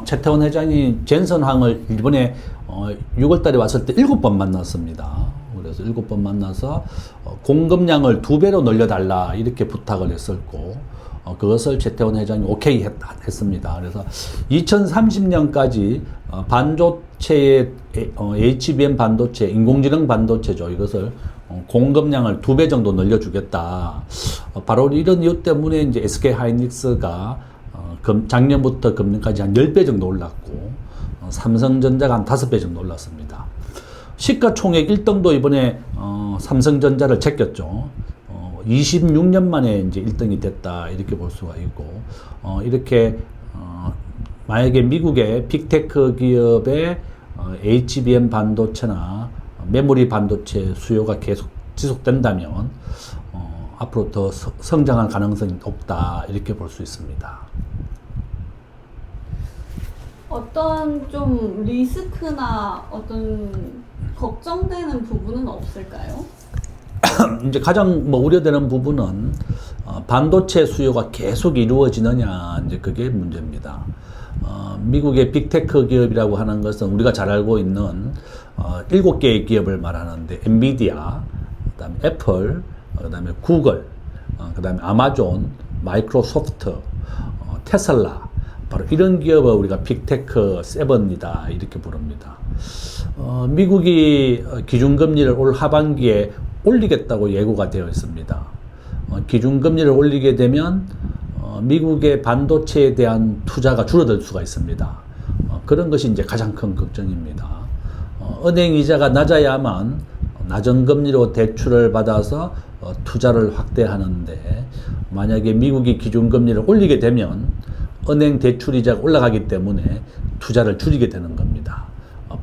최태원 회장이 젠슨황을 이번에 6월 달에 왔을 때 7번 만났습니다. 그래서 7번 만나서 공급량을 2배로 늘려달라 이렇게 부탁을 했었고, 그것을 최태원 회장이 오케이 했습니다. 그래서 2030년까지 반도체의 HBM 반도체, 인공지능 반도체죠. 이것을 공급량을 2배 정도 늘려주겠다. 바로 이런 이유 때문에 이제 SK 하이닉스가 작년부터 금년까지 한 10배 정도 올랐고, 삼성전자가 한 5배 정도 올랐습니다. 시가총액 1등도 이번에 삼성전자를 제꼈죠. 26년 만에 이제 1등이 됐다 이렇게 볼 수가 있고, 이렇게 만약에 미국의 빅테크 기업의 HBM 반도체나 메모리 반도체 수요가 계속 지속된다면 앞으로 더 성장할 가능성이 높다 이렇게 볼 수 있습니다. 어떤 좀 리스크나 어떤 걱정되는 부분은 없을까요? 이제 가장 우려되는 부분은 반도체 수요가 계속 이루어지느냐, 이제 그게 문제입니다. 미국의 빅테크 기업이라고 하는 것은 우리가 잘 알고 있는 7개의 기업을 말하는데, 엔비디아, 그다음에 애플, 그다음에 구글, 그다음에 아마존, 마이크로소프트, 테슬라, 바로 이런 기업을 우리가 빅테크 7이다 이렇게 부릅니다. 미국이 기준금리를 올 하반기에 올리겠다고 예고가 되어 있습니다. 기준금리를 올리게 되면 미국의 반도체에 대한 투자가 줄어들 수가 있습니다. 그런 것이 이제 가장 큰 걱정입니다. 은행 이자가 낮아야만 낮은 금리로 대출을 받아서 투자를 확대하는데, 만약에 미국이 기준금리를 올리게 되면 은행 대출 이자가 올라가기 때문에 투자를 줄이게 되는 겁니다.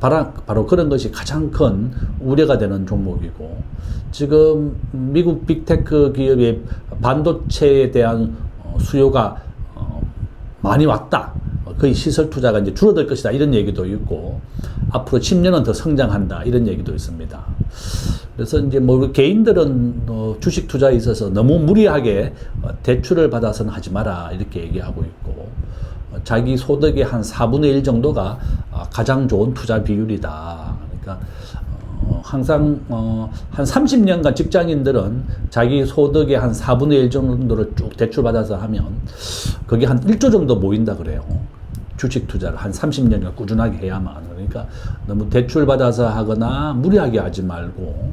바로 그런 것이 가장 큰 우려가 되는 종목이고, 지금 미국 빅테크 기업의 반도체에 대한 수요가 많이 왔다. 거의 시설 투자가 이제 줄어들 것이다 이런 얘기도 있고, 앞으로 10년은 더 성장한다 이런 얘기도 있습니다. 그래서 이제 개인들은 주식 투자에 있어서 너무 무리하게 대출을 받아서는 하지 마라 이렇게 얘기하고 있고, 자기 소득의 한 4분의 1 정도가 가장 좋은 투자 비율이다. 그러니까 항상 한 30년간 직장인들은 자기 소득의 한 4분의 1 정도를 쭉 대출 받아서 하면 그게 한 1조 정도 모인다 그래요. 주식 투자를 한 30년간 꾸준하게 해야만. 그러니까 너무 대출 받아서 하거나 무리하게 하지 말고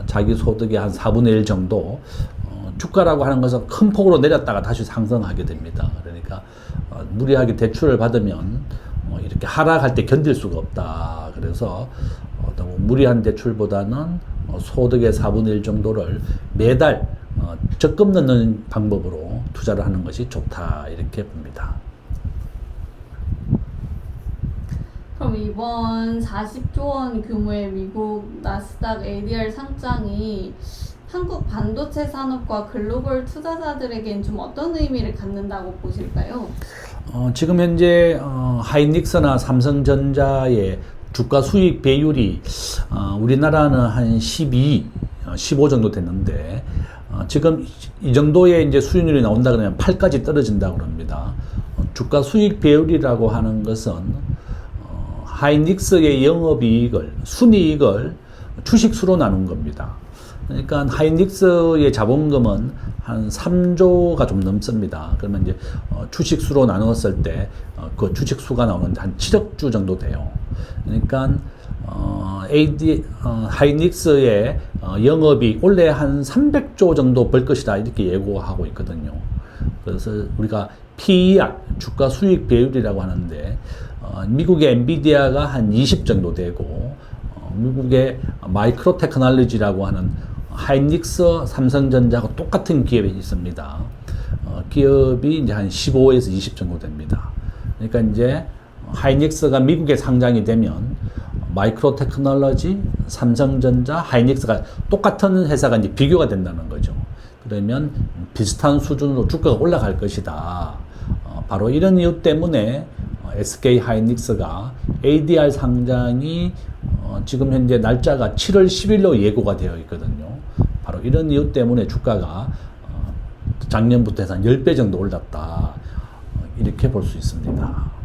자기 소득의 한 4분의 1 정도, 주가라고 하는 것은 큰 폭으로 내렸다가 다시 상승하게 됩니다. 그러니까 무리하게 대출을 받으면 이렇게 하락할 때 견딜 수가 없다. 그래서 너무 무리한 대출보다는 소득의 4분의 1 정도를 매달 적금 넣는 방법으로 투자를 하는 것이 좋다 이렇게 봅니다. 그럼 이번 40조 원 규모의 미국 나스닥 ADR 상장이 한국 반도체 산업과 글로벌 투자자들에겐 좀 어떤 의미를 갖는다고 보실까요? 지금 현재 하이닉스나 삼성전자의 주가 수익 배율이 우리나라는 한 12, 15 정도 됐는데, 지금 이 정도의 이제 수익률이 나온다 그러면 8까지 떨어진다 그럽니다. 주가 수익 배율이라고 하는 것은 하이닉스의 영업이익을, 순이익을 주식수로 나눈 겁니다. 그러니까 하이닉스의 자본금은 한 3조가 좀 넘습니다. 그러면 이제 주식수로 나누었을 때 그 주식수가 나오는데 한 7억 주 정도 돼요. 그러니까 하이닉스의 영업이 올해 한 300조 정도 벌 것이다 이렇게 예고하고 있거든요. 그래서 우리가 PER, 주가 수익 배율이라고 하는데, 미국의 엔비디아가 한 20 정도 되고, 미국의 마이크로 테크놀로지라고 하는 하이닉스, 삼성전자하고 똑같은 기업이 있습니다. 기업이 이제 한 15에서 20 정도 됩니다. 그러니까 이제 하이닉스가 미국에 상장이 되면 마이크로 테크놀로지, 삼성전자, 하이닉스가 똑같은 회사가 이제 비교가 된다는 거죠. 그러면 비슷한 수준으로 주가가 올라갈 것이다. 바로 이런 이유 때문에 SK 하이닉스가 ADR 상장이 지금 현재 날짜가 7월 10일로 예고가 되어 있거든요. 바로 이런 이유 때문에 주가가 작년부터 해서 한 10배 정도 올랐다. 이렇게 볼 수 있습니다.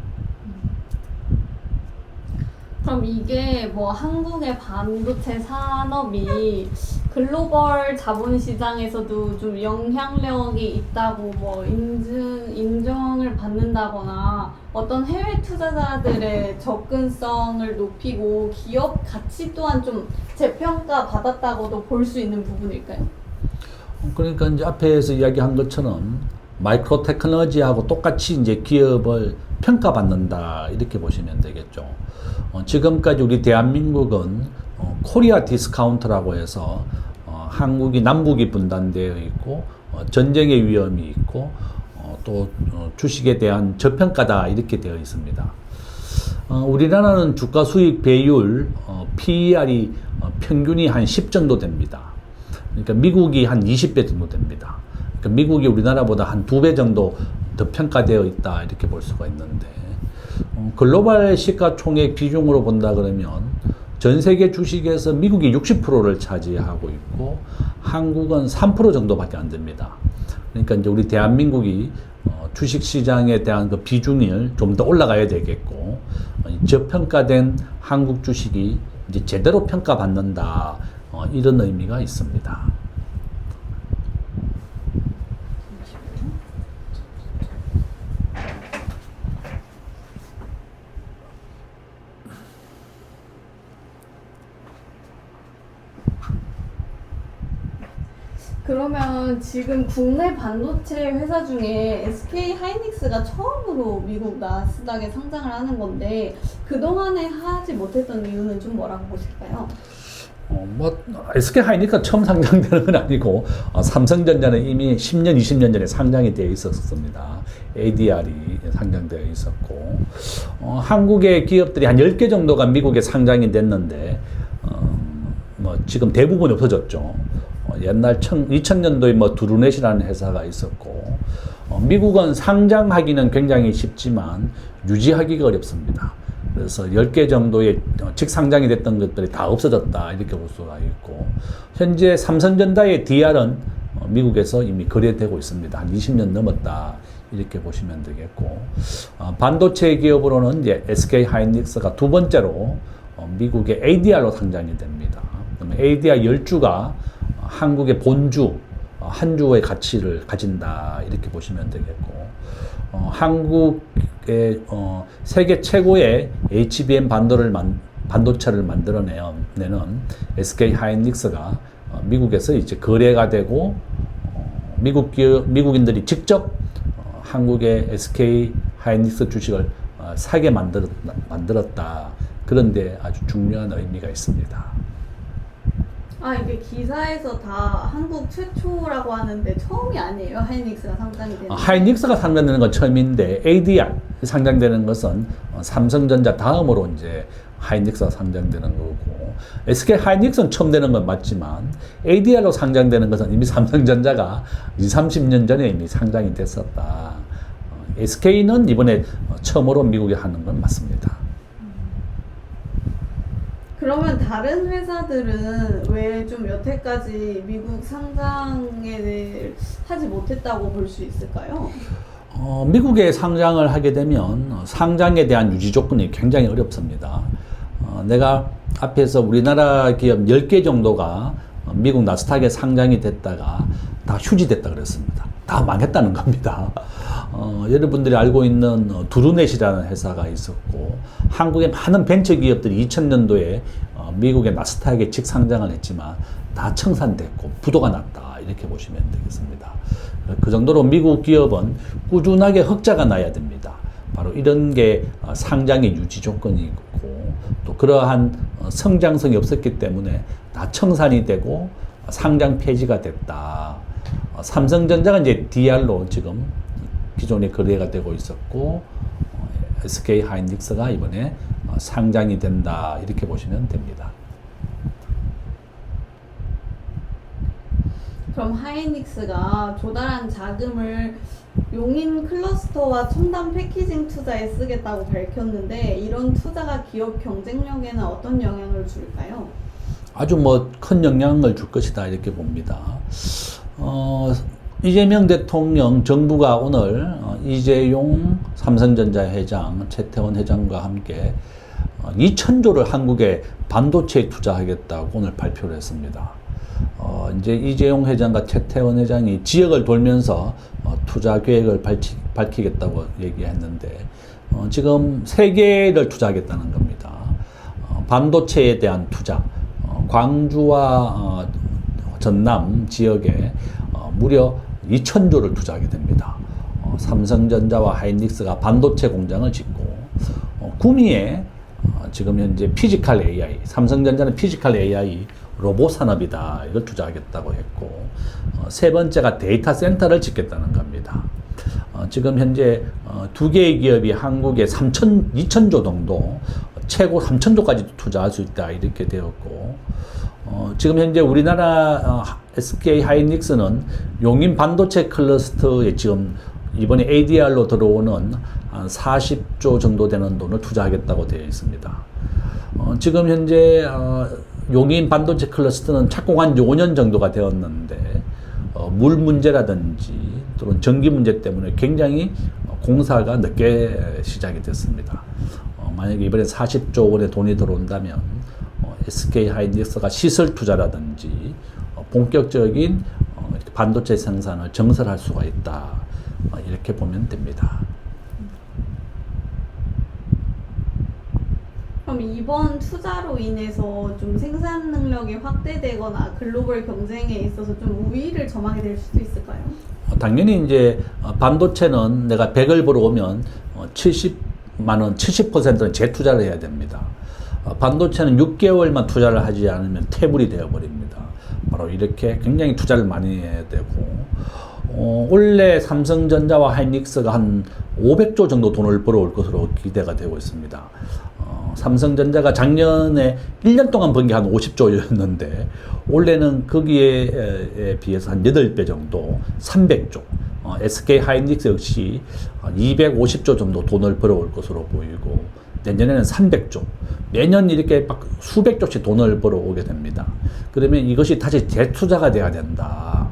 그럼 이게 뭐 한국의 반도체 산업이 글로벌 자본시장에서도 좀 영향력이 있다고 뭐 인정을 받는다거나 어떤 해외 투자자들의 접근성을 높이고 기업 가치 또한 좀 재평가 받았다고도 볼 수 있는 부분일까요? 그러니까 이제 앞에서 이야기한 것처럼 마이크로 테크놀로지하고 똑같이 이제 기업을 평가받는다 이렇게 보시면 되겠죠. 지금까지 우리 대한민국은 코리아 디스카운트라고 해서 한국이 남북이 분단되어 있고 전쟁의 위험이 있고 또 주식에 대한 저평가다 이렇게 되어 있습니다. 우리나라는 주가 수익 배율 PER이 평균이 한 10 정도 됩니다. 그러니까 미국이 한 20배 정도 됩니다. 그러니까 미국이 우리나라보다 한 2배 정도 더 평가되어 있다 이렇게 볼 수가 있는데 글로벌 시가총액 비중으로 본다 그러면 전 세계 주식에서 미국이 60%를 차지하고 있고 한국은 3% 정도밖에 안 됩니다. 그러니까 이제 우리 대한민국이 주식 시장에 대한 그 비중이 좀 더 올라가야 되겠고 저평가된 한국 주식이 이제 제대로 평가받는다 이런 의미가 있습니다. 그러면 지금 국내 반도체 회사 중에 SK 하이닉스가 처음으로 미국 나스닥에 상장을 하는 건데 그동안에 하지 못했던 이유는 좀 뭐라고 보실까요? SK 하이닉스가 처음 상장되는 건 아니고 삼성전자는 이미 10년, 20년 전에 상장이 되어 있었습니다. ADR이 상장되어 있었고 한국의 기업들이 한 10개 정도가 미국에 상장이 됐는데 지금 대부분이 없어졌죠. 옛날 2000년도에 두루넷이라는 회사가 있었고 미국은 상장하기는 굉장히 쉽지만 유지하기가 어렵습니다. 그래서 10개 정도의 직상장이 됐던 것들이 다 없어졌다 이렇게 볼 수가 있고 현재 삼성전자의 DR은 미국에서 이미 거래되고 있습니다. 한 20년 넘었다 이렇게 보시면 되겠고 반도체 기업으로는 이제 SK 하이닉스가 두 번째로 미국의 ADR로 상장이 됩니다. 그러면 ADR 10주가 한국의 본주 한 주의 가치를 가진다 이렇게 보시면 되겠고 한국의 세계 최고의 HBM 반도체를 만들어내는 SK 하이닉스가 미국에서 이제 거래가 되고 미국인들이 직접 한국의 SK 하이닉스 주식을 사게 만들었다. 그런데 아주 중요한 의미가 있습니다. 이게 기사에서 다 한국 최초라고 하는데 처음이 아니에요? 하이닉스가 상장이 되는 하이닉스가 상장되는 건 처음인데 ADR 상장되는 것은 삼성전자 다음으로 이제 하이닉스가 상장되는 거고 SK 하이닉스는 처음 되는 건 맞지만 ADR로 상장되는 것은 이미 삼성전자가 20, 30년 전에 이미 상장이 됐었다. SK는 이번에 처음으로 미국에 하는 건 맞습니다. 그러면 다른 회사들은 왜 좀 여태까지 미국 상장에 하지 못했다고 볼 수 있을까요? 미국에 상장을 하게 되면 상장에 대한 유지 조건이 굉장히 어렵습니다. 내가 앞에서 우리나라 기업 10개 정도가 미국 나스닥에 상장이 됐다가 다 휴지됐다 그랬습니다. 다 망했다는 겁니다. 여러분들이 알고 있는 두루넷이라는 회사가 있었고 한국의 많은 벤처 기업들이 2000년도에 미국의 나스닥에 직상장을 했지만 다 청산됐고 부도가 났다 이렇게 보시면 되겠습니다. 그 정도로 미국 기업은 꾸준하게 흑자가 나야 됩니다. 바로 이런 게 상장의 유지 조건이고 또 그러한 성장성이 없었기 때문에 다 청산이 되고 상장 폐지가 됐다. 삼성전자가 이제 DR로 지금 기존에 거래가 되고 있었고 SK 하이닉스가 이번에 상장이 된다 이렇게 보시면 됩니다. 그럼 하이닉스가 조달한 자금을 용인 클러스터와 첨단 패키징 투자에 쓰겠다고 밝혔는데 이런 투자가 기업 경쟁력에는 어떤 영향을 줄까요? 아주 큰 영향을 줄 것이다 이렇게 봅니다. 이재명 대통령 정부가 오늘 이재용 삼성전자 회장, 최태원 회장과 함께 2,000조를 한국에 반도체에 투자하겠다고 오늘 발표를 했습니다. 이제 이재용 회장과 최태원 회장이 지역을 돌면서 투자 계획을 밝히겠다고 얘기했는데 지금 3개를 투자하겠다는 겁니다. 반도체에 대한 투자, 광주와 전남 지역에 무려 2,000조를 투자하게 됩니다. 삼성전자와 하이닉스가 반도체 공장을 짓고 구미에 지금 현재 피지컬 AI, 삼성전자는 피지컬 AI 로봇 산업이다. 이걸 투자하겠다고 했고 3번째가 데이터 센터를 짓겠다는 겁니다. 지금 현재 2개의 기업이 한국에 2,000조 정도, 최고 3,000조까지 투자할 수 있다. 이렇게 되었고 지금 현재 우리나라 SK 하이닉스는 용인 반도체 클러스터에 지금 이번에 ADR로 들어오는 한 40조 정도 되는 돈을 투자하겠다고 되어 있습니다. 지금 현재 용인 반도체 클러스터는 착공한 지 5년 정도가 되었는데 물 문제라든지 또는 전기 문제 때문에 굉장히 공사가 늦게 시작이 됐습니다. 만약에 이번에 40조 원의 돈이 들어온다면 SK 하이닉스가 시설 투자라든지 본격적인 반도체 생산을 증설할 수가 있다. 이렇게 보면 됩니다. 그럼 이번 투자로 인해서 좀 생산 능력이 확대되거나 글로벌 경쟁에 있어서 좀 우위를 점하게 될 수도 있을까요? 당연히 이제 반도체는 내가 100을 벌어 오면 70만 원, 70%는 재투자를 해야 됩니다. 반도체는 6개월만 투자를 하지 않으면 퇴물이 되어버립니다. 바로 이렇게 굉장히 투자를 많이 해야 되고 올해 삼성전자와 하이닉스가 한 500조 정도 돈을 벌어올 것으로 기대가 되고 있습니다. 삼성전자가 작년에 1년 동안 번 게 한 50조였는데 올해는 거기에 비해서 한 8배 정도 300조 SK 하이닉스 역시 250조 정도 돈을 벌어올 것으로 보이고 내년에는 300조 매년 이렇게 막 수백 조씩 돈을 벌어오게 됩니다. 그러면 이것이 다시 재투자가 돼야 된다.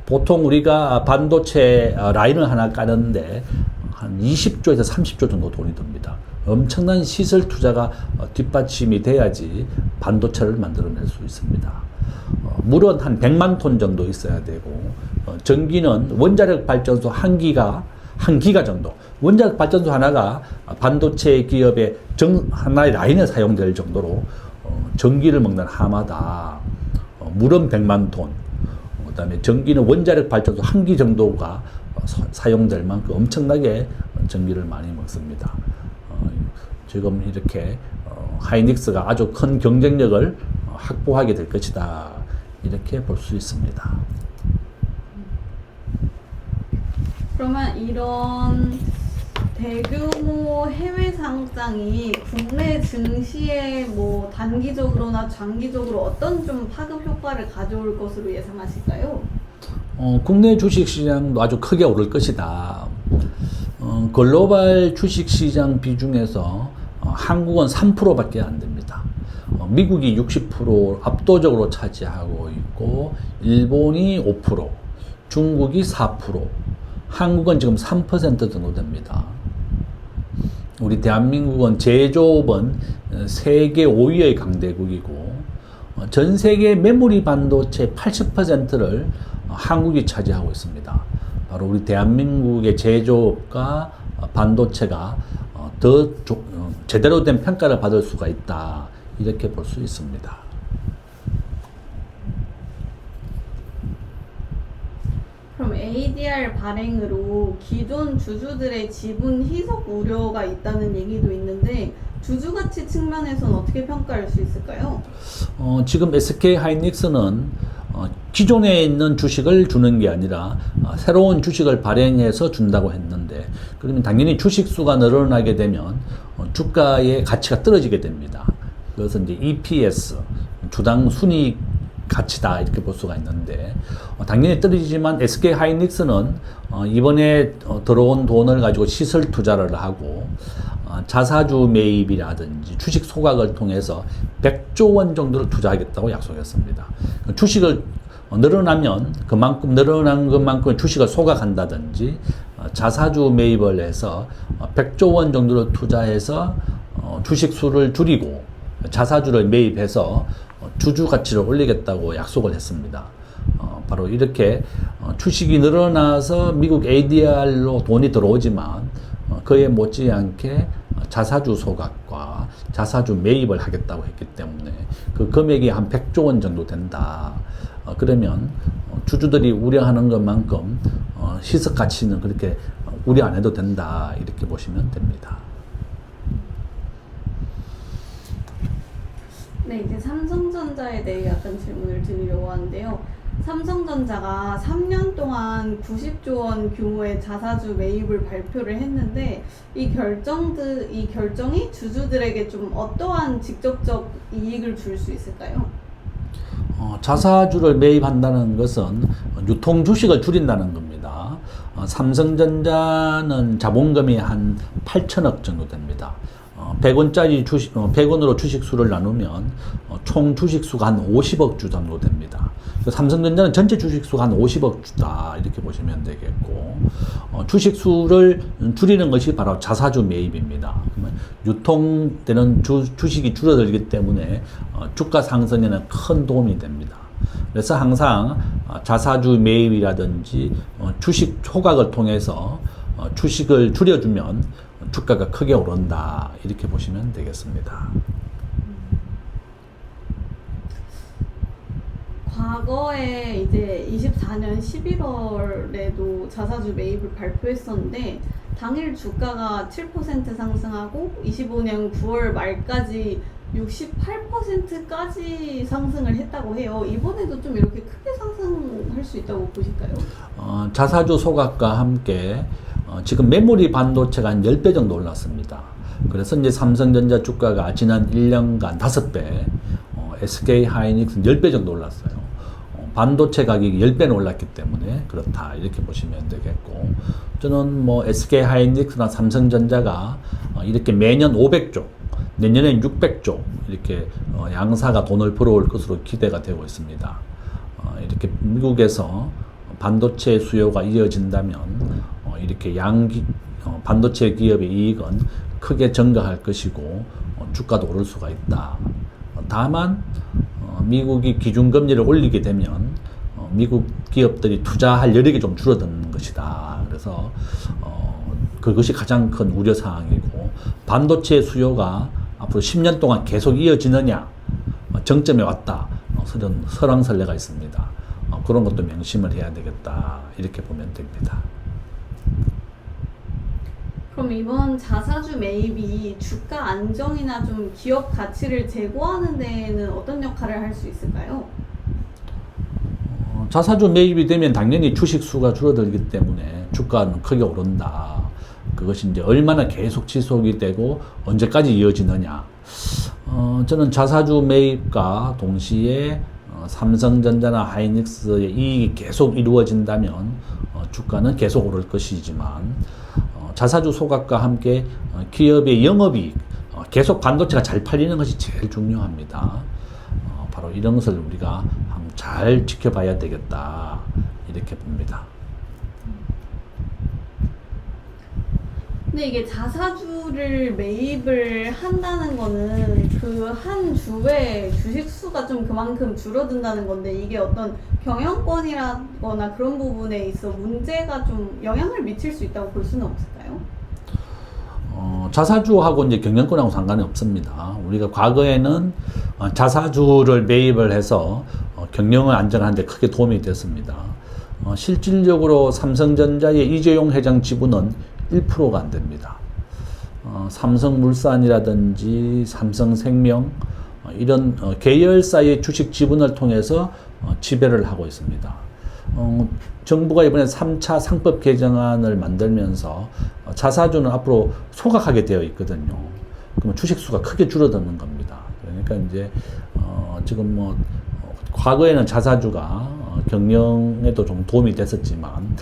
보통 우리가 반도체 라인을 하나 까는데 한 20조에서 30조 정도 돈이 듭니다. 엄청난 시설 투자가 뒷받침이 돼야지 반도체를 만들어낼 수 있습니다. 물은 한 100만 톤 정도 있어야 되고 전기는 원자력 발전소 한 기가 정도 원자력 발전소 하나가 반도체 기업의 하나의 라인에 사용될 정도로 전기를 먹는 하마다 물은 100만 톤 그다음에 전기는 원자력 발전소 한 기 정도가 사용될 만큼 엄청나게 전기를 많이 먹습니다. 지금 이렇게 하이닉스가 아주 큰 경쟁력을 확보하게 될 것이다. 이렇게 볼 수 있습니다. 그러면 이런 대규모 해외 상장이 국내 증시에 뭐 단기적으로나 장기적으로 어떤 좀 파급 효과를 가져올 것으로 예상하실까요? 국내 주식시장도 아주 크게 오를 것이다. 글로벌 주식시장 비중에서 한국은 3%밖에 안 됩니다. 미국이 60% 압도적으로 차지하고 있고 일본이 5%, 중국이 4%, 한국은 지금 3% 정도 됩니다. 우리 대한민국은 제조업은 세계 5위의 강대국이고 전 세계 메모리 반도체 80%를 한국이 차지하고 있습니다. 바로 우리 대한민국의 제조업과 반도체가 더 제대로 된 평가를 받을 수가 있다. 이렇게 볼 수 있습니다. 그럼 ADR 발행으로 기존 주주들의 지분 희석 우려가 있다는 얘기도 있는데 주주 가치 측면에서는 어떻게 평가할 수 있을까요? 지금 SK 하이닉스는 기존에 있는 주식을 주는 게 아니라 새로운 주식을 발행해서 준다고 했는데 그러면 당연히 주식 수가 늘어나게 되면 주가의 가치가 떨어지게 됩니다. 그래서 이제 EPS, 주당 순이익 가치다 이렇게 볼 수가 있는데 당연히 떨어지지만 SK 하이닉스는 이번에 들어온 돈을 가지고 시설 투자를 하고 자사주 매입이라든지 주식 소각을 통해서 100조 원 정도를 투자하겠다고 약속했습니다. 주식을 늘어나면 그만큼 늘어난 것만큼 주식을 소각한다든지 자사주 매입을 해서 100조 원 정도를 투자해서 주식 수를 줄이고 자사주를 매입해서 주주 가치를 올리겠다고 약속을 했습니다. 바로 이렇게 주식이 늘어나서 미국 ADR로 돈이 들어오지만 그에 못지않게 자사주 소각과 자사주 매입을 하겠다고 했기 때문에 그 금액이 한 100조 원 정도 된다. 그러면 주주들이 우려하는 것만큼 시석 가치는 그렇게 우려 안 해도 된다. 이렇게 보시면 됩니다. 네, 이제 삼성전자에 대해 약간 질문을 드리려고 하는데요. 삼성전자가 3년 동안 90조 원 규모의 자사주 매입을 발표를 했는데 이 결정이 주주들에게 좀 어떠한 직접적 이익을 줄 수 있을까요? 자사주를 매입한다는 것은 유통 주식을 줄인다는 겁니다. 삼성전자는 자본금이 한 8천억 정도 됩니다. 100원짜리 100원으로 주식수를 나누면 총 주식수가 한 50억 주 정도 됩니다. 삼성전자는 전체 주식수가 한 50억 주다. 이렇게 보시면 되겠고, 주식수를 줄이는 것이 바로 자사주 매입입니다. 그러면 유통되는 주식이 줄어들기 때문에 주가 상승에는 큰 도움이 됩니다. 그래서 항상 자사주 매입이라든지 주식 소각을 통해서 주식을 줄여주면 주가가 크게 오른다. 이렇게 보시면 되겠습니다. 과거에 이제 24년 11월에도 자사주 매입을 발표했었는데 당일 주가가 7% 상승하고 25년 9월 말까지 68%까지 상승을 했다고 해요. 이번에도 좀 이렇게 크게 상승할 수 있다고 보실까요? 자사주 소각과 함께 지금 메모리 반도체가 한 10배 정도 올랐습니다. 그래서 이제 삼성전자 주가가 지난 1년간 5배, SK 하이닉스는 10배 정도 올랐어요. 반도체 가격이 10배는 올랐기 때문에 그렇다. 이렇게 보시면 되겠고, 저는 뭐 SK 하이닉스나 삼성전자가 이렇게 매년 500조, 내년엔 600조 이렇게 양사가 돈을 벌어올 것으로 기대가 되고 있습니다. 이렇게 미국에서 반도체 수요가 이어진다면 이렇게 반도체 기업의 이익은 크게 증가할 것이고 주가도 오를 수가 있다. 다만 미국이 기준금리를 올리게 되면 미국 기업들이 투자할 여력이 좀 줄어드는 것이다. 그래서 그것이 가장 큰 우려사항이고, 반도체 수요가 앞으로 10년 동안 계속 이어지느냐, 정점에 왔다, 설왕설래가 있습니다. 그런 것도 명심을 해야 되겠다. 이렇게 보면 됩니다. 그럼 이번 자사주 매입이 주가 안정이나 좀 기업 가치를 제고하는 데에는 어떤 역할을 할 수 있을까요? 자사주 매입이 되면 당연히 주식 수가 줄어들기 때문에 주가는 크게 오른다. 그것이 이제 얼마나 계속 지속이 되고 언제까지 이어지느냐. 저는 자사주 매입과 동시에 삼성전자나 하이닉스의 이익이 계속 이루어진다면 주가는 계속 오를 것이지만, 자사주 소각과 함께 기업의 영업이익, 계속 반도체가 잘 팔리는 것이 제일 중요합니다. 바로 이런 것을 우리가 잘 지켜봐야 되겠다. 이렇게 봅니다. 근데 이게 자사주를 매입을 한다는 거는 그 한 주에 주식 수가 좀 그만큼 줄어든다는 건데, 이게 어떤 경영권이라거나 그런 부분에 있어 문제가 좀 영향을 미칠 수 있다고 볼 수는 없을까요? 자사주하고 이제 경영권하고 상관이 없습니다. 우리가 과거에는 자사주를 매입을 해서 경영을 안정하는 데 크게 도움이 됐습니다. 실질적으로 삼성전자의 이재용 회장 지분은 1%가 안 됩니다. 삼성물산이라든지 삼성생명 이런 계열사의 주식 지분을 통해서 지배를 하고 있습니다. 정부가 이번에 3차 상법 개정안을 만들면서 자사주는 앞으로 소각하게 되어 있거든요. 그러면 주식수가 크게 줄어드는 겁니다. 그러니까 이제 지금 뭐 과거에는 자사주가 경영에도 좀 도움이 됐었지만,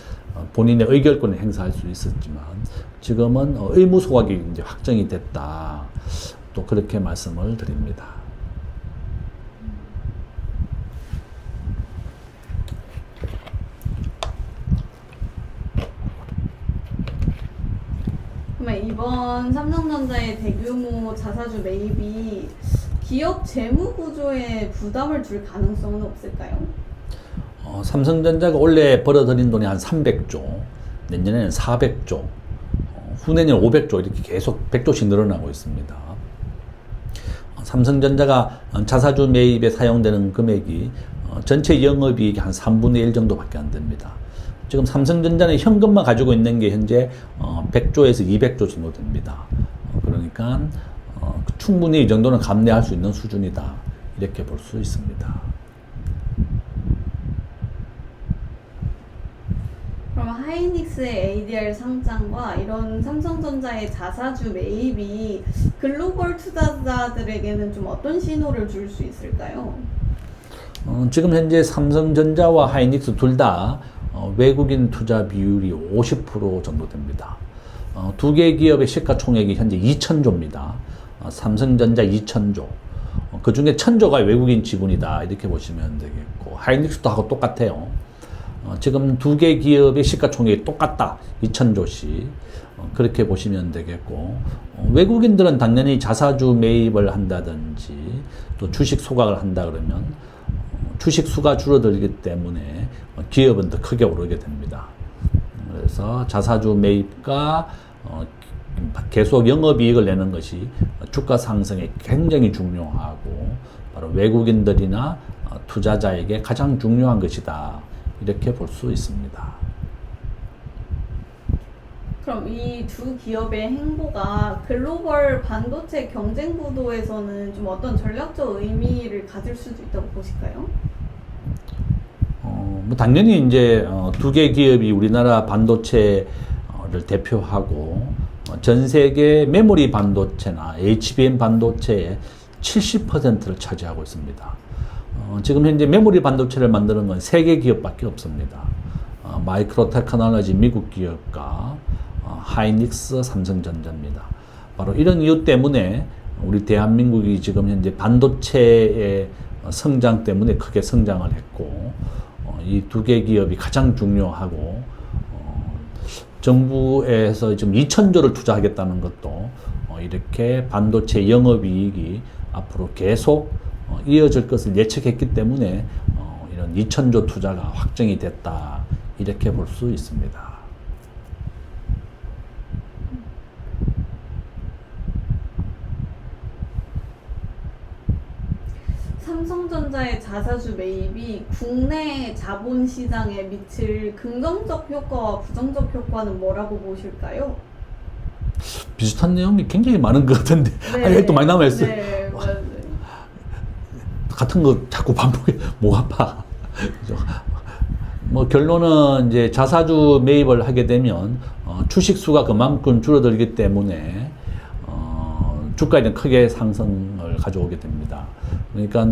본인의 의결권을 행사할 수 있었지만, 지금은 의무 소각이 이제 확정이 됐다. 또 그렇게 말씀을 드립니다. 이번 삼성전자의 대규모 자사주 매입이 기업 재무 구조에 부담을 줄 가능성은 없을까요? 삼성전자가 원래 벌어들인 돈이 한 300조, 내년에는 400조, 후내년 500조 이렇게 계속 100조씩 늘어나고 있습니다. 삼성전자가 자사주 매입에 사용되는 금액이 전체 영업이익이 한 3분의 1 정도밖에 안 됩니다. 지금 삼성전자는 현금만 가지고 있는 게 현재 100조에서 200조 정도 됩니다. 그러니까 충분히 이 정도는 감내할 수 있는 수준이다. 이렇게 볼 수 있습니다. 그럼 하이닉스의 ADR 상장과 이런 삼성전자의 자사주 매입이 글로벌 투자자들에게는 좀 어떤 신호를 줄 수 있을까요? 지금 현재 삼성전자와 하이닉스 둘 다 외국인 투자 비율이 50% 정도 됩니다. 두 개 기업의 시가총액이 현재 2,000조입니다. 삼성전자 2,000조. 그 중에 1,000조가 외국인 지분이다. 이렇게 보시면 되겠고, 하이닉스도 하고 똑같아요. 지금 두 개 기업의 시가총액이 똑같다. 2,000조씩. 그렇게 보시면 되겠고, 외국인들은 당연히 자사주 매입을 한다든지 또 주식 소각을 한다 그러면 주식 수가 줄어들기 때문에 기업은 더 크게 오르게 됩니다. 그래서 자사주 매입과 계속 영업이익을 내는 것이 주가 상승에 굉장히 중요하고 바로 외국인들이나 투자자에게 가장 중요한 것이다. 이렇게 볼 수 있습니다. 그럼 이 두 기업의 행보가 글로벌 반도체 경쟁 구도에서는 좀 어떤 전략적 의미를 가질 수도 있다고 보실까요? 뭐 당연히 이제 두 개 기업이 우리나라 반도체를 대표하고 전 세계 메모리 반도체나 HBM 반도체의 70%를 차지하고 있습니다. 지금 현재 메모리 반도체를 만드는 건 세 개 기업밖에 없습니다. 마이크로 테크놀로지 미국 기업과 하이닉스 삼성전자입니다. 바로 이런 이유 때문에 우리 대한민국이 지금 현재 반도체의 성장 때문에 크게 성장을 했고, 이 두 개 기업이 가장 중요하고, 정부에서 지금 2,000조를 투자하겠다는 것도 이렇게 반도체 영업이익이 앞으로 계속 이어질 것을 예측했기 때문에 이런 2,000조 투자가 확정이 됐다. 이렇게 볼 수 있습니다. 삼성전자의 자사주 매입이 국내 자본시장에 미칠 긍정적 효과와 부정적 효과는 뭐라고 보실까요? 비슷한 내용이 굉장히 많은 것 같은데 아직도 많이 남아있어요. 네, 맞아요. 같은 거 자꾸 반복해. 목 아파. 뭐 결론은 이제 자사주 매입을 하게 되면 주식 수가 그만큼 줄어들기 때문에 주가에는 크게 상승을 가져오게 됩니다. 그러니까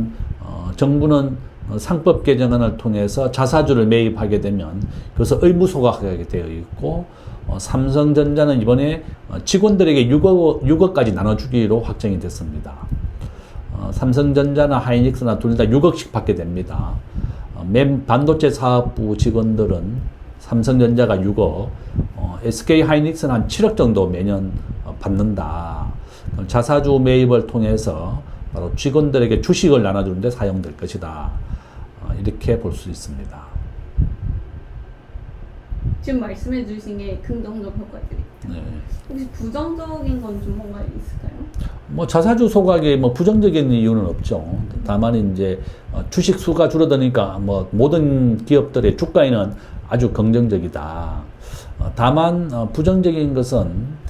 정부는 상법 개정안을 통해서 자사주를 매입하게 되면 그것을 의무 소각하게 되어 있고, 삼성전자는 이번에 직원들에게 6억까지 나눠주기로 확정이 됐습니다. 삼성전자나 하이닉스나 둘 다 6억씩 받게 됩니다. 반도체 사업부 직원들은 삼성전자가 6억, SK 하이닉스는 한 7억 정도 매년 받는다. 자사주 매입을 통해서 바로 직원들에게 주식을 나눠주는 데 사용될 것이다. 이렇게 볼 수 있습니다. 지금 말씀해 주신 게 긍정적 효과들이. 네. 혹시 부정적인 건 좀 뭔가 있을까요? 뭐 자사주 소각에 뭐 부정적인 이유는 없죠. 다만 이제 주식 수가 줄어드니까 뭐 모든 기업들의 주가에는 아주 긍정적이다. 다만 부정적인 것은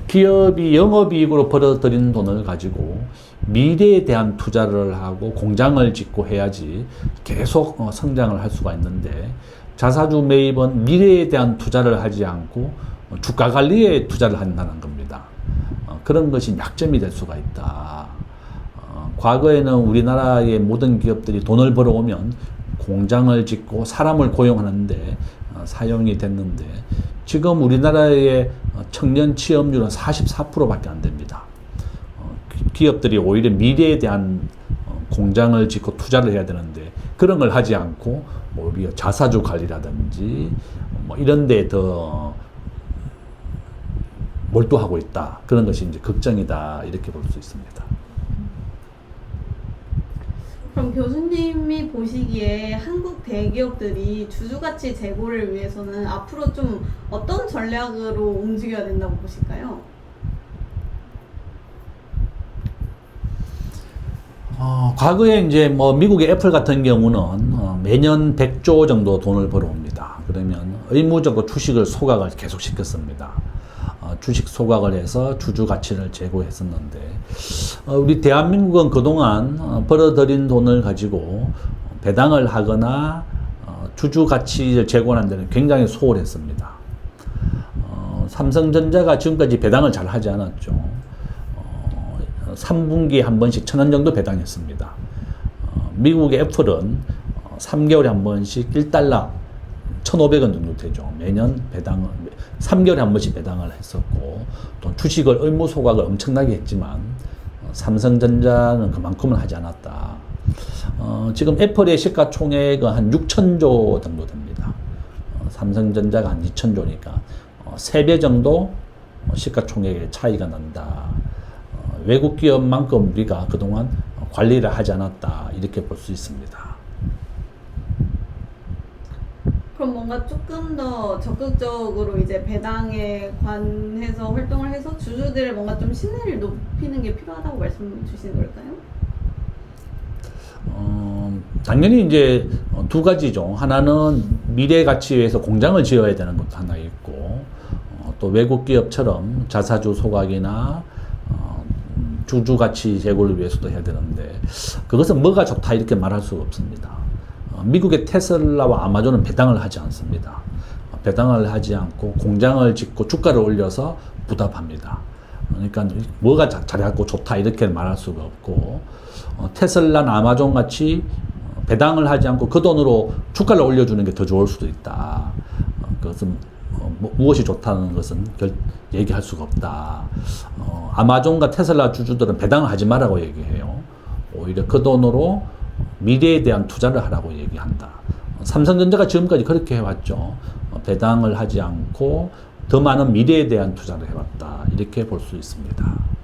기업이 영업이익으로 벌어들인 돈을 가지고 미래에 대한 투자를 하고 공장을 짓고 해야지 계속 성장을 할 수가 있는데, 자사주 매입은 미래에 대한 투자를 하지 않고 주가 관리에 투자를 한다는 겁니다. 그런 것이 약점이 될 수가 있다. 과거에는 우리나라의 모든 기업들이 돈을 벌어오면 공장을 짓고 사람을 고용하는데 사용이 됐는데, 지금 우리나라의 청년 취업률은 44%밖에 안 됩니다. 기업들이 오히려 미래에 대한 공장을 짓고 투자를 해야 되는데 그런 걸 하지 않고 오히려 자사주 관리라든지 뭐 이런 데 더 몰두하고 있다. 그런 것이 이제 걱정이다. 이렇게 볼 수 있습니다. 그럼 교수님이 보시기에 한국 대기업들이 주주가치 제고를 위해서는 앞으로 좀 어떤 전략으로 움직여야 된다고 보실까요? 과거에 이제 뭐 미국의 애플 같은 경우는 매년 100조 정도 돈을 벌어옵니다. 그러면 의무적으로 주식을 소각을 계속 시켰습니다. 주식 소각을 해서 주주 가치를 제고했었는데 우리 대한민국은 그동안 벌어들인 돈을 가지고 배당을 하거나 주주 가치를 제고하는 데는 굉장히 소홀했습니다. 삼성전자가 지금까지 배당을 잘 하지 않았죠. 3분기에 한 번씩 1,000원 정도 배당했습니다. 미국의 애플은 3개월에 한 번씩 1달러 1,500원 정도 되죠. 매년 배당을 3개월에 한 번씩 배당을 했었고 또 주식을 의무 소각을 엄청나게 했지만 삼성전자는 그만큼은 하지 않았다. 지금 애플의 시가총액은 한 6천조 정도 됩니다. 삼성전자가 한 2천조니까 3배 정도 시가총액의 차이가 난다. 외국 기업만큼 우리가 그동안 관리를 하지 않았다. 이렇게 볼 수 있습니다. 그럼 뭔가 조금 더 적극적으로 이제 배당에 관해서 활동을 해서 주주들의 뭔가 좀 신뢰를 높이는 게 필요하다고 말씀 주시는 걸까요? 당연히 이제 두 가지죠. 하나는 미래 가치에 의해서 공장을 지어야 되는 것도 하나 있고, 또 외국 기업처럼 자사주 소각이나 주주 가치 제고를 위해서도 해야 되는데, 그것은 뭐가 좋다 이렇게 말할 수가 없습니다. 미국의 테슬라와 아마존은 배당을 하지 않습니다. 배당을 하지 않고 공장을 짓고 주가를 올려서 부답합니다. 그러니까 뭐가 잘해갖고 좋다 이렇게 말할 수가 없고, 테슬라나 아마존 같이 배당을 하지 않고 그 돈으로 주가를 올려주는 게 더 좋을 수도 있다. 그것은 무엇이 좋다는 것은 얘기할 수가 없다. 아마존과 테슬라 주주들은 배당을 하지 말라고 얘기해요. 오히려 그 돈으로 미래에 대한 투자를 하라고 얘기한다. 삼성전자가 지금까지 그렇게 해왔죠. 배당을 하지 않고 더 많은 미래에 대한 투자를 해왔다. 이렇게 볼 수 있습니다.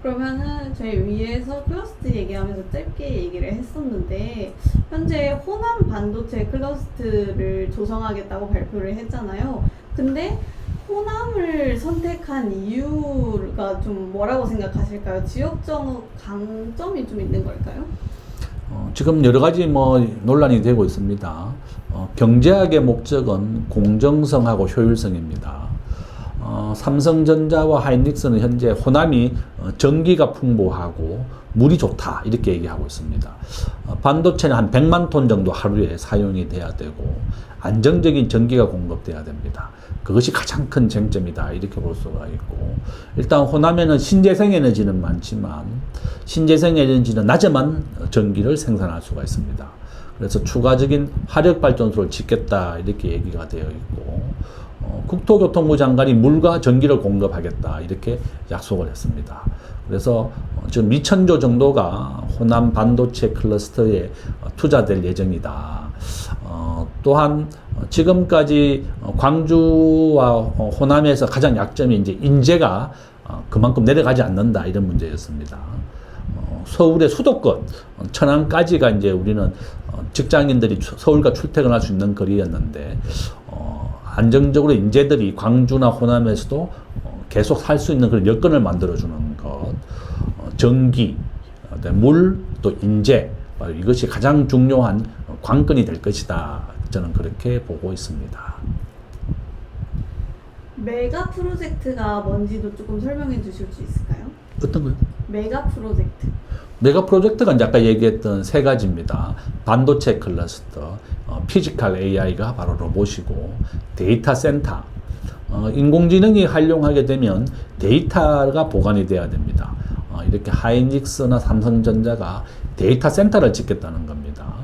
그러면은 저희 위에서 클러스터 얘기하면서 짧게 얘기를 했었는데, 현재 호남 반도체 클러스터를 조성하겠다고 발표를 했잖아요. 근데 호남을 선택한 이유가 좀 뭐라고 생각하실까요? 지역적 강점이 좀 있는 걸까요? 지금 여러 가지 논란이 되고 있습니다. 경제학의 목적은 공정성하고 효율성입니다. 삼성전자와 하이닉스는 현재 호남이 전기가 풍부하고 물이 좋다 이렇게 얘기하고 있습니다. 반도체는 한 100만 톤 정도 하루에 사용이 돼야 되고 안정적인 전기가 공급돼야 됩니다. 그것이 가장 큰 쟁점이다 이렇게 볼 수가 있고, 일단 호남에는 신재생 에너지는 많지만 신재생 에너지는 낮에만 전기를 생산할 수가 있습니다. 그래서 추가적인 화력발전소를 짓겠다 이렇게 얘기가 되어 있고, 국토교통부 장관이 물과 전기를 공급하겠다 이렇게 약속을 했습니다. 그래서 지금 2천조 정도가 호남 반도체 클러스터에 투자될 예정이다. 또한 지금까지 광주와 호남에서 가장 약점이 이제 인재가 그만큼 내려가지 않는다 이런 문제였습니다. 서울의 수도권 천안까지가 이제 우리는 직장인들이 서울과 출퇴근할 수 있는 거리였는데, 안정적으로 인재들이 광주나 호남에서도 계속 살 수 있는 그런 여건을 만들어주는 것, 전기, 물, 또 인재, 이것이 가장 중요한 관건이 될 것이다. 저는 그렇게 보고 있습니다. 메가 프로젝트가 뭔지도 조금 설명해 주실 수 있을까요? 어떤 거요? 메가 프로젝트. 메가 프로젝트가 이제 아까 얘기했던 세 가지입니다. 반도체 클러스터, 피지컬 AI가 바로 로봇이고, 데이터 센터. 인공지능이 활용하게 되면 데이터가 보관이 돼야 됩니다. 이렇게 하이닉스나 삼성전자가 데이터 센터를 짓겠다는 겁니다.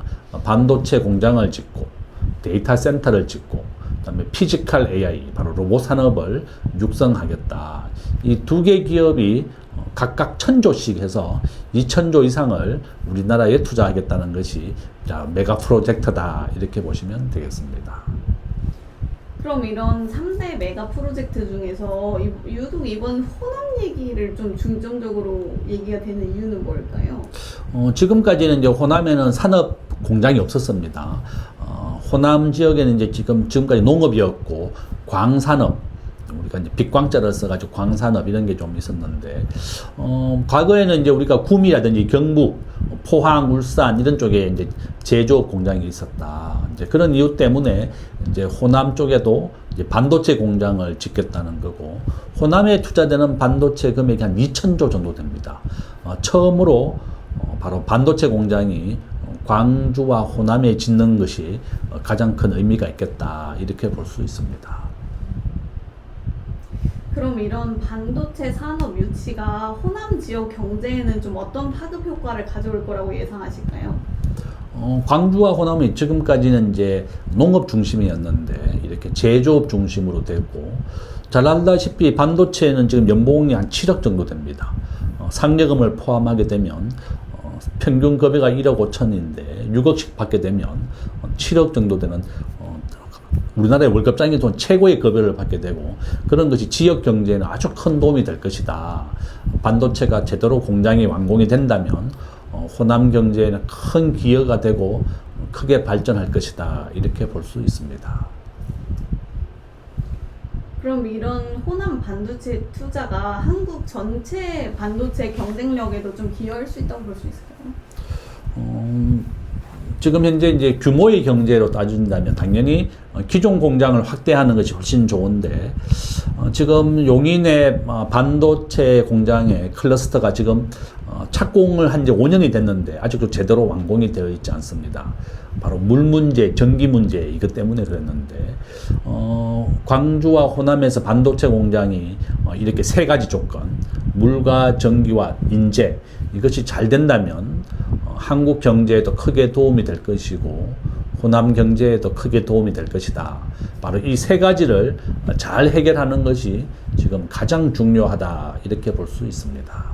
반도체 공장을 짓고, 데이터 센터를 짓고, 그다음에 피지컬 AI, 바로 로봇 산업을 육성하겠다. 이 두 개 기업이 각각 1,000조씩 해서 2,000조 이상을 우리나라에 투자하겠다는 것이 메가 프로젝트다 이렇게 보시면 되겠습니다. 그럼 이런 3대 메가 프로젝트 중에서 유독 이번 호남 얘기를 좀 중점적으로 얘기가 되는 이유는 뭘까요? 지금까지는 이제 호남에는 산업 공장이 없었습니다. 호남 지역에는 이제 지금까지 농업이었고 광산업, 우리가 이제 빛광자를 써가지고 광산업 이런 게 좀 있었는데, 과거에는 이제 우리가 구미라든지 경북, 포항, 울산 이런 쪽에 이제 제조업 공장이 있었다. 이제 그런 이유 때문에 이제 호남 쪽에도 이제 반도체 공장을 짓겠다는 거고, 호남에 투자되는 반도체 금액이 한 2,000조 정도 됩니다. 처음으로 바로 반도체 공장이 광주와 호남에 짓는 것이 가장 큰 의미가 있겠다, 이렇게 볼 수 있습니다. 그럼 이런 반도체 산업 유치가 호남 지역 경제에는 좀 어떤 파급 효과를 가져올 거라고 예상하실까요? 광주와 호남이 지금까지는 이제 농업 중심이었는데 이렇게 제조업 중심으로 되고, 잘 알다시피 반도체는 지금 연봉이 한 7억 정도 됩니다. 상여금을 포함하게 되면 평균 급여가 1억 5천인데 6억씩 받게 되면 7억 정도 되는 우리나라의 월급장이 돈 최고의 급여를 받게 되고, 그런 것이 지역 경제에는 아주 큰 도움이 될 것이다. 반도체가 제대로 공장이 완공이 된다면 호남 경제에는 큰 기여가 되고 크게 발전할 것이다, 이렇게 볼 수 있습니다. 그럼 이런 호남 반도체 투자가 한국 전체 반도체 경쟁력에도 좀 기여할 수 있다고 볼 수 있을까요? 지금 현재 이제 규모의 경제로 따진다면 당연히 기존 공장을 확대하는 것이 훨씬 좋은데, 지금 용인의 반도체 공장의 클러스터가 지금 착공을 한 지 5년이 됐는데 아직도 제대로 완공이 되어 있지 않습니다. 바로 물 문제, 전기 문제, 이것 때문에 그랬는데, 광주와 호남에서 반도체 공장이 이렇게 세 가지 조건, 물과 전기와 인재, 이것이 잘 된다면 한국 경제에도 크게 도움이 될 것이고 호남 경제에도 크게 도움이 될 것이다. 바로 이 세 가지를 잘 해결하는 것이 지금 가장 중요하다, 이렇게 볼 수 있습니다.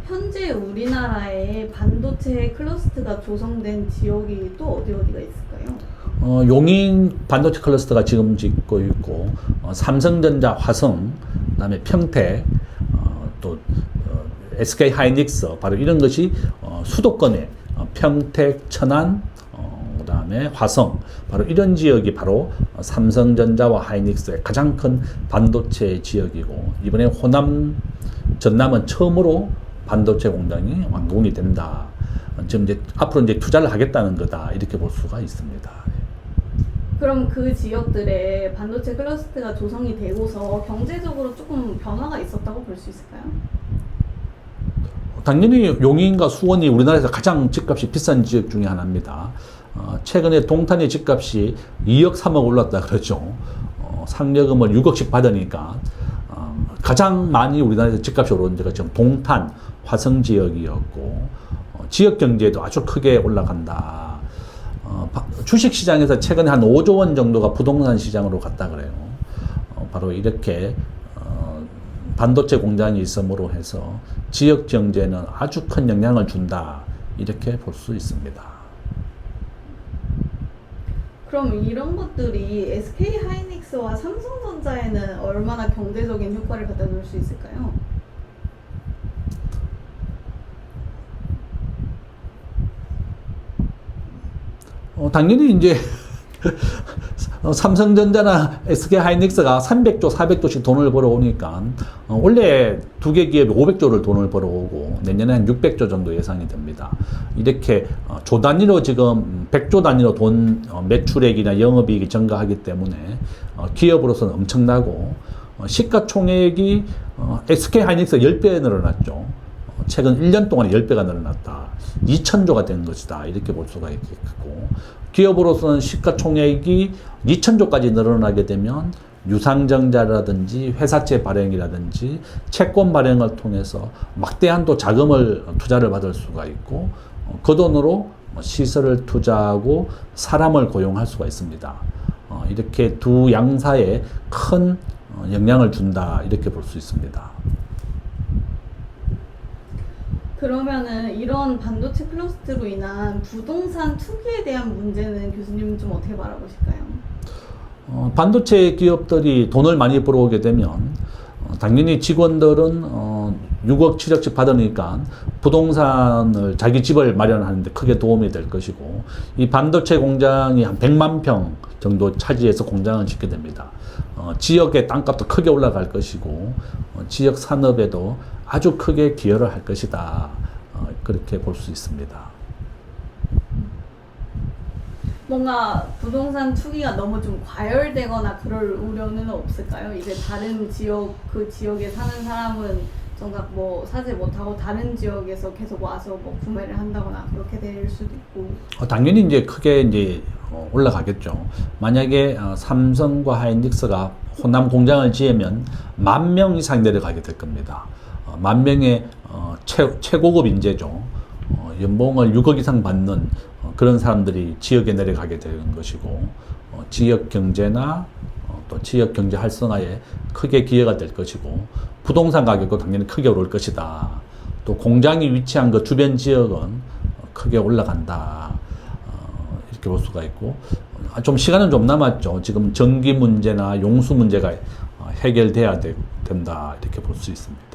현재 우리나라에 반도체 클러스터가 조성된 지역이 또 어디가 있을까요? 용인 반도체 클러스터가 지금 짓고 있고, 삼성전자, 화성, 그다음에 평택, 또 SK 하이닉스, 바로 이런 것이 수도권에 평택, 천안, 그다음에 화성, 바로 이런 지역이 바로 삼성전자와 하이닉스의 가장 큰 반도체 지역이고, 이번에 호남, 전남은 처음으로 반도체 공장이 완공이 된다. 지금 이제 앞으로 이제 투자를 하겠다는 거다, 이렇게 볼 수가 있습니다. 그럼 그 지역들에 반도체 클러스터가 조성이 되고서 경제적으로 조금 변화가 있었다고 볼 수 있을까요? 당연히 용인과 수원이 우리나라에서 가장 집값이 비싼 지역 중에 하나입니다. 최근에 동탄의 집값이 2억, 3억 올랐다 그러죠. 상여금을 6억씩 받으니까 가장 많이 우리나라에서 집값이 오른 데가 지금 동탄, 화성 지역이었고, 지역 경제도 아주 크게 올라간다. 주식시장에서 최근에 한 5조 원 정도가 부동산 시장으로 갔다 그래요. 바로 이렇게 반도체 공장이 있음으로 해서 지역 경제는 아주 큰 영향을 준다, 이렇게 볼 수 있습니다. 그럼 이런 것들이 SK 하이닉스와 삼성전자에는 얼마나 경제적인 효과를 갖다 줄 수 있을까요? 당연히 이제 삼성전자나 SK 하이닉스가 300조, 400조씩 돈을 벌어오니까 원래 두 개 기업이 500조를 돈을 벌어오고 내년에 한 600조 정도 예상이 됩니다. 이렇게 조 단위로 지금 100조 단위로 돈 매출액이나 영업이익이 증가하기 때문에 기업으로서는 엄청나고, 시가총액이 SK 하이닉스 10배 늘어났죠. 최근 1년 동안에 10배가 늘어났다. 2,000조가 된 것이다, 이렇게 볼 수가 있겠고, 기업으로서는 시가총액이 2,000조까지 늘어나게 되면 유상증자라든지 회사채 발행이라든지 채권 발행을 통해서 막대한 또 자금을 투자를 받을 수가 있고, 그 돈으로 시설을 투자하고 사람을 고용할 수가 있습니다. 이렇게 두 양사에 큰 영향을 준다, 이렇게 볼 수 있습니다. 그러면은 이런 반도체 클러스터로 인한 부동산 투기에 대한 문제는 교수님은 좀 어떻게 바라보실까요? 반도체 기업들이 돈을 많이 벌어오게 되면 당연히 직원들은 6억, 7억씩 받으니까 부동산을 자기 집을 마련하는 데 크게 도움이 될 것이고, 이 반도체 공장이 한 100만 평 정도 차지해서 공장을 짓게 됩니다. 지역의 땅값도 크게 올라갈 것이고, 지역 산업에도 아주 크게 기여를 할 것이다. 그렇게 볼 수 있습니다. 뭔가 부동산 투기가 너무 좀 과열되거나 그럴 우려는 없을까요? 이제 다른 지역, 그 지역에 사는 사람은 정작 뭐 사지 못하고 다른 지역에서 계속 와서 뭐 구매를 한다거나 그렇게 될 수도 있고. 당연히 이제 크게 이제 올라가겠죠. 만약에 삼성과 하이닉스가 호남 공장을 지으면 10,000명 이상 내려가게 될 겁니다. 10,000명의 최고급 인재죠. 연봉을 6억 이상 받는 그런 사람들이 지역에 내려가게 되는 것이고, 지역 경제나 또 지역 경제 활성화에 크게 기여가 될 것이고, 부동산 가격도 당연히 크게 오를 것이다. 또 공장이 위치한 그 주변 지역은 크게 올라간다. 이렇게 볼 수가 있고, 좀 시간은 좀 남았죠. 지금 전기 문제나 용수 문제가 해결돼야 된다. 이렇게 볼 수 있습니다.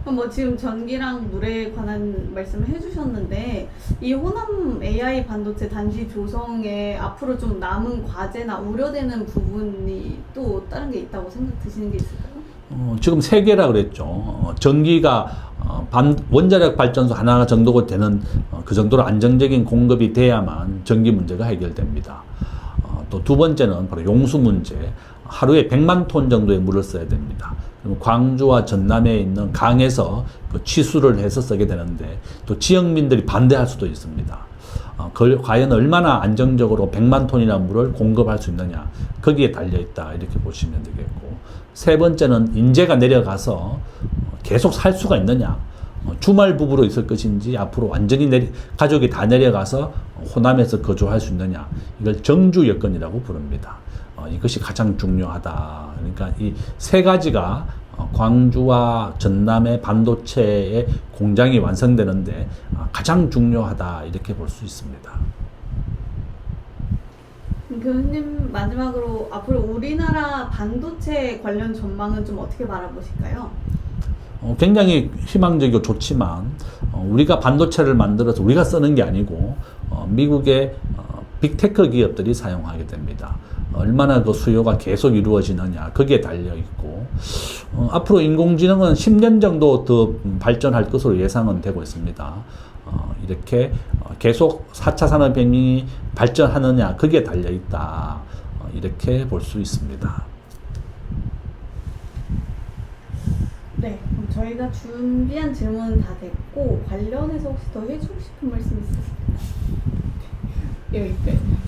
뭐 지금 전기랑 물에 관한 말씀을 해주셨는데, 이 호남 AI 반도체 단지 조성에 앞으로 좀 남은 과제나 우려되는 부분이 또 다른 게 있다고 생각 드시는 게 있을까요? 지금 3개라 그랬죠. 전기가 원자력 발전소 하나 정도가 되는 그 정도로 안정적인 공급이 돼야만 전기 문제가 해결됩니다. 또 두 번째는 바로 용수 문제. 하루에 100만 톤 정도의 물을 써야 됩니다. 광주와 전남에 있는 강에서 그 취수를 해서 쓰게 되는데, 또 지역민들이 반대할 수도 있습니다. 과연 얼마나 안정적으로 100만 톤이나 물을 공급할 수 있느냐, 거기에 달려있다. 이렇게 보시면 되겠고, 세 번째는 인재가 내려가서 계속 살 수가 있느냐, 주말 부부로 있을 것인지 앞으로 완전히 가족이 다 내려가서 호남에서 거주할 수 있느냐, 이걸 정주 여건이라고 부릅니다. 이것이 가장 중요하다. 그러니까 이 세 가지가 광주와 전남의 반도체의 공장이 완성되는데 가장 중요하다. 이렇게 볼 수 있습니다. 교수님, 마지막으로 앞으로 우리나라 반도체 관련 전망은 좀 어떻게 바라보실까요? 굉장히 희망적이고 좋지만, 우리가 반도체를 만들어서 우리가 쓰는 게 아니고 미국의 빅테크 기업들이 사용하게 됩니다. 얼마나 그 수요가 계속 이루어지느냐, 거기에 달려 있고, 앞으로 인공지능은 10년 정도 더 발전할 것으로 예상은 되고 있습니다. 이렇게 계속 4차 산업혁명이 발전하느냐, 거기에 달려 있다. 이렇게 볼 수 있습니다. 네, 그럼 저희가 준비한 질문은 다 됐고, 관련해서 혹시 더 해주고 싶은 말씀 있으실까요? 여기까지.